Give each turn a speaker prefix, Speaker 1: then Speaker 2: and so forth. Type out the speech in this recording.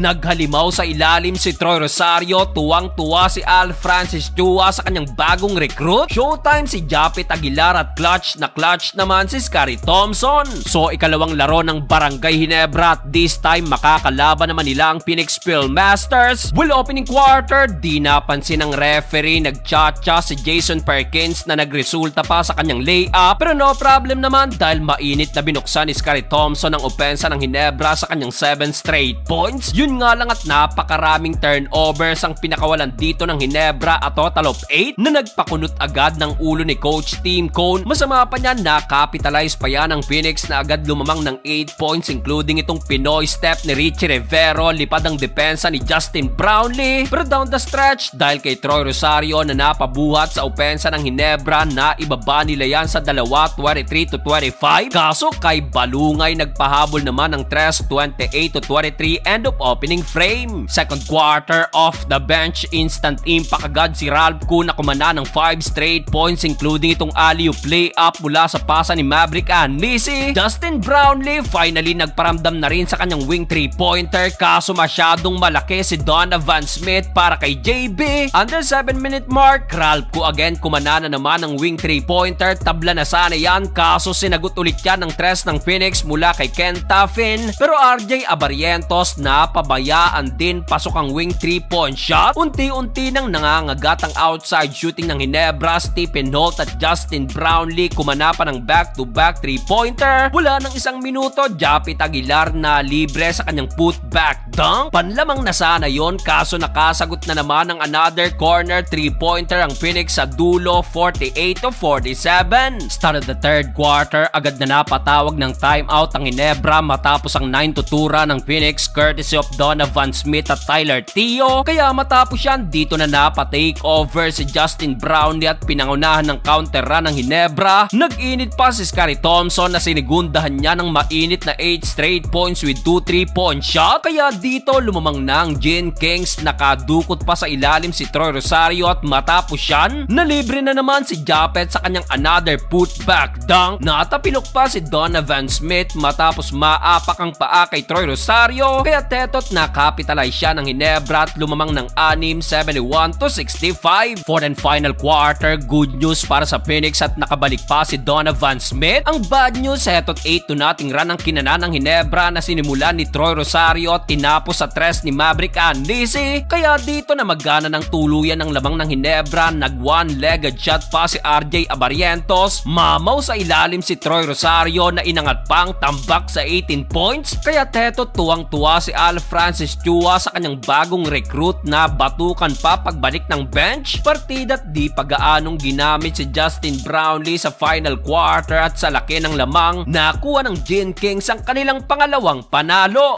Speaker 1: Naghalimaw sa ilalim si Troy Rosario, tuwang-tuwa si Al Francis Chua sa kanyang bagong recruit. Showtime si Japet Aguilar at clutch na clutch naman si Scottie Thompson. So ikalawang laro ng Barangay Ginebra at this time makakalaban naman nila ang Phoenix Philmasters. Well, opening quarter, di napansin ng referee, nagchacha si Jason Perkins na nagresulta pa sa kanyang layup, pero no problem naman dahil mainit na binuksan ni Scottie Thompson ang opensa ng Ginebra sa kanyang 7 straight points. Yun nga lang at napakaraming turnovers ang pinakawalan dito ng Ginebra at total of 8 na nagpakunot agad ng ulo ni Coach Tim Cone. Masama pa niya, nakapitalize pa yan ng Phoenix na agad lumamang ng 8 points including itong Pinoy step ni Richie Rivero, lipad ang depensa ni Justin Brownlee. Pero down the stretch, dahil kay Troy Rosario na napabuhat sa opensa ng Ginebra, na ibaba nila yan sa 23-25. Kaso kay Balungay nagpahabol naman ng 28-23 end of opening frame. Second quarter, off the bench, instant impact agad si Ralph Kuhn na kumana ng 5 straight points including itong alley-oop layup mula sa pasa ni Maverick Anlisi. Justin Brownlee finally nagparamdam na rin sa kanyang wing 3-pointer, kaso masyadong malaki si Donovan Smith para kay JB. Under 7-minute mark, Ralph Kuhn again kumana na naman ng wing 3-pointer. Tabla na sana yan, kaso sinagot ulit yan ng tres ng Phoenix mula kay Ken Taffin. Pero RJ Abarientos napabayaan din pasok ang wing 3-point shot. Unti-unti nang nangangagat ang outside shooting ng Ginebra. Stephen Holt at Justin Brownlee kumana pa ng back-to-back 3-pointer. Wala ng isang minuto, Japet Aguilar na libre sa kanyang putback dunk. Panlamang na sana yon, kaso nakasagot na naman ng another corner 3-pointer ang Phoenix sa dulo, 48-47. Start of the third quarter, agad na napatawag ng timeout ang Ginebra matapos ang 9-2 ng Phoenix courtesy of Donovan Smith at Tyler Teo. Kaya matapos yan, dito na napatake over si Justin Brownlee at pinangunahan ng counter run ng Ginebra. Nag-init pa si Scottie Thompson na sinigundahan niya ng mainit na 8 straight points with 2 3-point shot. Kaya dito lumamang na ang Gin Kings, nakadukot pa sa ilalim si Troy Rosario at matapos yan, nalibre na naman si Japet sa kanyang another putback dunk. Natapilok pa si Donovan Smith matapos maapak ang paa kay Troy Rosario, kaya tetot nakapitalize siya ng Ginebra at lumamang ng 6, 71-65. Fourth and final quarter, good news para sa Phoenix at nakabalik pa si Donovan Smith. Ang bad news, heto't 8-0 run ang kinana ng Ginebra na sinimulan ni Troy Rosario at tinapos sa tres ni Maverick Anlisi. Kaya dito na magana ng tuluyan ng lamang ng Ginebra. Nag one-legged shot pa si RJ Abarientos, mamaw sa ilalim si Troy Rosario na inangat pang tambak sa 18 points. Kaya teto tuwang-tuwa si Al Francis Chua sa kanyang bagong recruit na batukan pa pagbalik ng bench. Partida't di pagaanong ginamit si Justin Brownlee sa final quarter at sa laki ng lamang nakuha ng Gin Kings ang kanilang pangalawang panalo.